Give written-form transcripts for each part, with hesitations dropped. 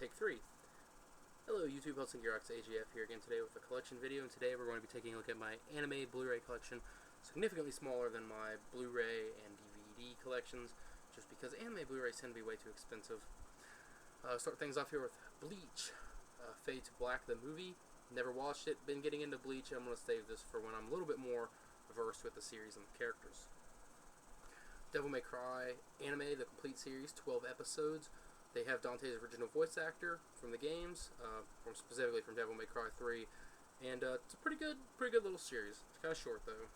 Take 3. Hello YouTube, Hudson Gearbox AGF here again today with a collection video, and today we're going to be taking a look at my anime Blu-ray collection, significantly smaller than my Blu-ray and DVD collections, just because anime Blu-rays tend to be way too expensive. Start things off here with Bleach, Fade to Black, the movie. Never watched it, been getting into Bleach, and I'm going to save this for when I'm a little bit more versed with the series and the characters. Devil May Cry anime, the complete series, 12 episodes. They have Dante's original voice actor from the games, specifically from Devil May Cry 3, and it's a pretty good little series. It's kind of short though.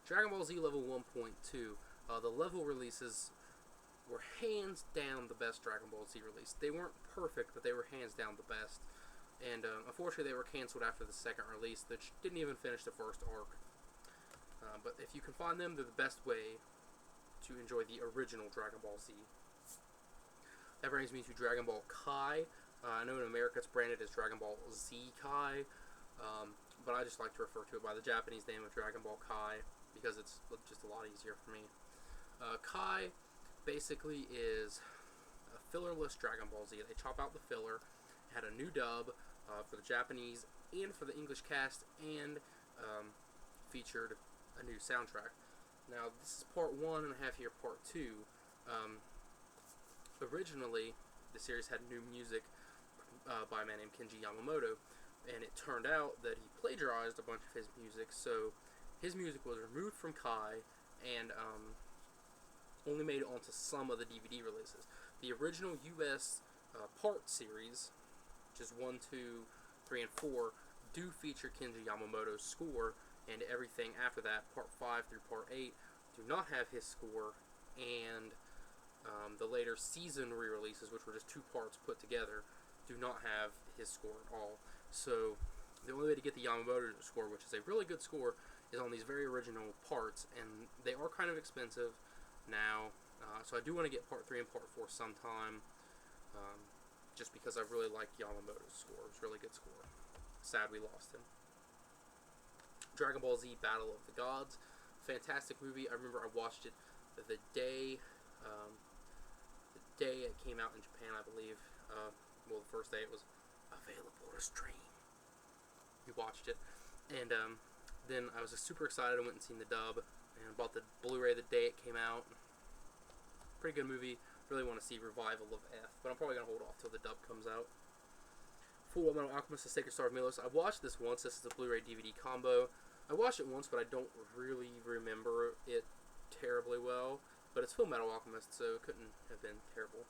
Dragon Ball Z Level 1.2. The level releases were hands down the best Dragon Ball Z release. They weren't perfect, but they were hands down the best. And unfortunately, they were canceled after the second release, which didn't even finish the first arc. But if you can find them, they're the best way to enjoy the original Dragon Ball Z. That brings me to Dragon Ball Kai. I know in America it's branded as Dragon Ball Z Kai, but I just like to refer to it by the Japanese name of Dragon Ball Kai because it's just a lot easier for me. Kai basically is a fillerless Dragon Ball Z. They chop out the filler, had a new dub for the Japanese and for the English cast, and featured a new soundtrack. Now this is part 1, and I have here part 2. Originally, the series had new music by a man named Kenji Yamamoto, and it turned out that he plagiarized a bunch of his music, so his music was removed from Kai and only made it onto some of the DVD releases. The original US part series, which is 1, 2, 3, and 4, do feature Kenji Yamamoto's score, and everything after that, part 5 through part 8, do not have his score, and the later season re-releases, which were just 2 parts put together, do not have his score at all. So the only way to get the Yamamoto score, which is a really good score, is on these very original parts, and they are kind of expensive now, so I do want to get part 3 and part 4 sometime, just because I really like Yamamoto's score. It's a really good score. Sad we lost him. Dragon Ball Z Battle of the Gods, fantastic movie. I remember I watched it the day it came out in Japan, I believe. Well, the first day it was available to stream. We watched it, and then I was just super excited. I went and seen the dub, and bought the Blu-ray the day it came out. Pretty good movie. Really want to see Revival of F, but I'm probably going to hold off till the dub comes out. Full Metal Alchemist: The Sacred Star of Milos. I watched this once. This is a Blu-ray DVD combo. I watched it once, but I don't really remember it terribly well. But it's Full Metal Alchemist, so it couldn't have been terrible.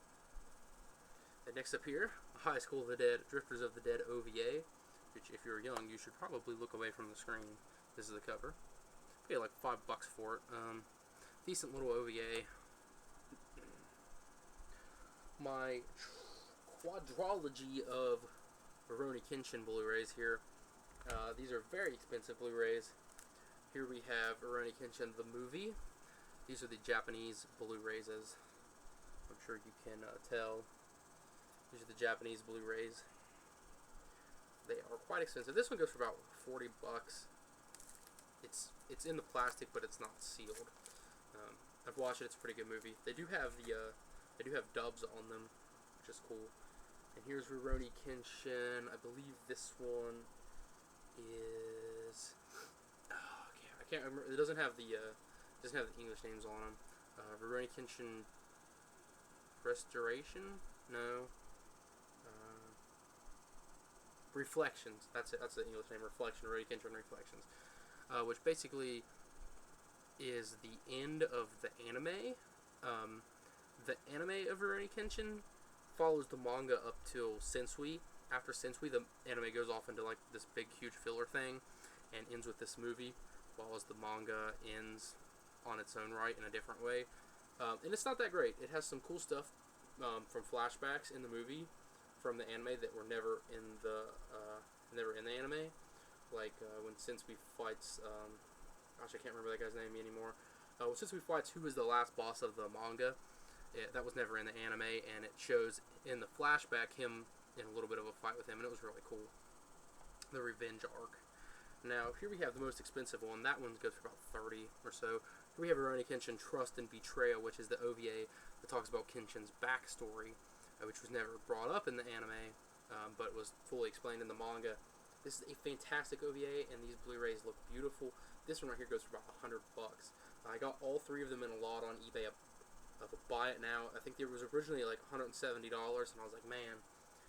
And next up here, High School of the Dead, Drifters of the Dead OVA, which if you're young, you should probably look away from the screen. This is the cover. Pay like $5 for it. Decent little OVA. My quadrology of Rurouni Kenshin Blu-rays here. These are very expensive Blu-rays. Here we have Rurouni Kenshin the movie. These are the Japanese Blu-rays, as I'm sure you can tell. These are the Japanese Blu-rays. They are quite expensive. This one goes for about $40. It's in the plastic, but it's not sealed. I've watched it. It's a pretty good movie. They do have dubs on them, which is cool. And here's Rurouni Kenshin. I believe this one is I can't remember. It doesn't have the English names on them. Rurouni Kenshin Restoration? No. Reflections. That's it. That's the English name. Reflection. Rurouni Kenshin Reflections. Which basically is the end of the anime. The anime of Rurouni Kenshin follows the manga up till Sensui. After Sensui, the anime goes off into like this big, huge filler thing, and ends with this movie, while as the manga ends on its own right in a different way. And it's not that great. It has some cool stuff from flashbacks in the movie from the anime that were never in the anime, like when Sensui fights. Gosh, I can't remember that guy's name anymore. When Sensui fights who is the last boss of the manga. That was never in the anime, and it shows in the flashback him in a little bit of a fight with him, and it was really cool. The Revenge arc. Now, here we have the most expensive one. That one goes for about $30 or so. Here we have Rurouni Kenshin Trust and Betrayal, which is the OVA that talks about Kenshin's backstory. which was never brought up in the anime, but was fully explained in the manga. This is a fantastic OVA, and these Blu-rays look beautiful. This one right here goes for about $100. I got all 3 of them in a lot on eBay. I'll buy it now. I think it was originally like $170, and I was like, man,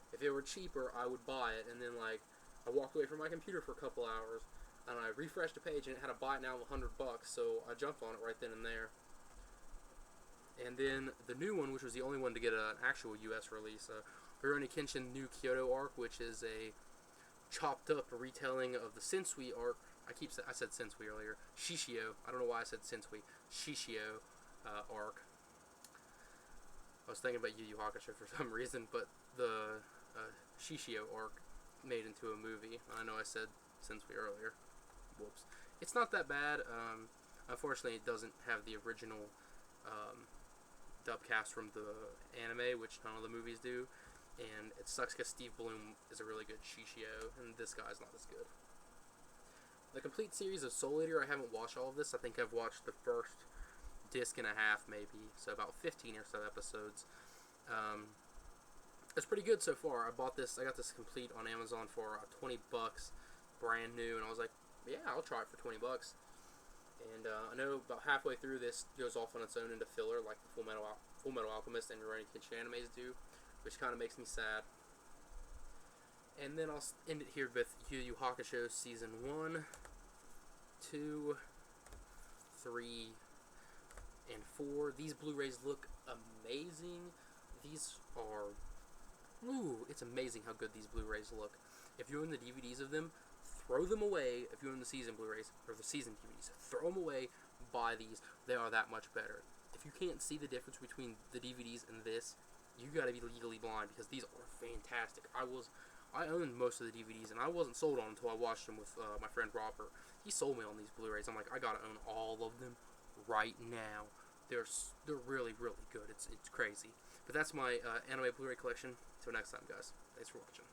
if it were cheaper, I would buy it. And then like I walked away from my computer for a couple hours, and I refreshed the page, and it had a buy it now of $100. So I jumped on it right then and there. And then the new one, which was the only one to get an actual U.S. release, Rurouni Kenshin New Kyoto arc, which is a chopped up retelling of the Sensui arc. I said Sensui earlier. Shishio. I don't know why I said Sensui. Shishio arc. I was thinking about Yu Yu Hakusho for some reason, but the Shishio arc made into a movie. I know I said Sensui earlier. Whoops. It's not that bad. Unfortunately, it doesn't have the original dub cast from the anime, which none of the movies do. And it sucks because Steve Bloom is a really good Shishio, and this guy's not as good. The complete series of Soul Eater, I haven't watched all of this. I think I've watched the first disc and a half, maybe, so about 15 or so episodes. It's pretty good so far. I got this complete on Amazon for $20, brand new, and I was like, yeah, I'll try it for $20. And I know about halfway through this goes off on its own into filler, like the Full Metal Alchemist and Rurouni Kenshin animes do, which kind of makes me sad. And then I'll end it here with Yu Yu Hakusho Season 1, 2, 3, and 4. These Blu-rays look amazing. These are... Ooh, it's amazing how good these Blu-rays look. If you own the DVDs of them, throw them away. If you own the season Blu-rays, or the season DVDs, throw them away, buy these. They are that much better. If you can't see the difference between the DVDs and this, you gotta be legally blind, because these are fantastic. I owned most of the DVDs, and I wasn't sold on them until I watched them with my friend Robert. He sold me on these Blu-rays. I'm like, I gotta own all of them right now. They're really, really good. It's crazy. But that's my anime Blu-ray collection. Till next time, guys. Thanks for watching.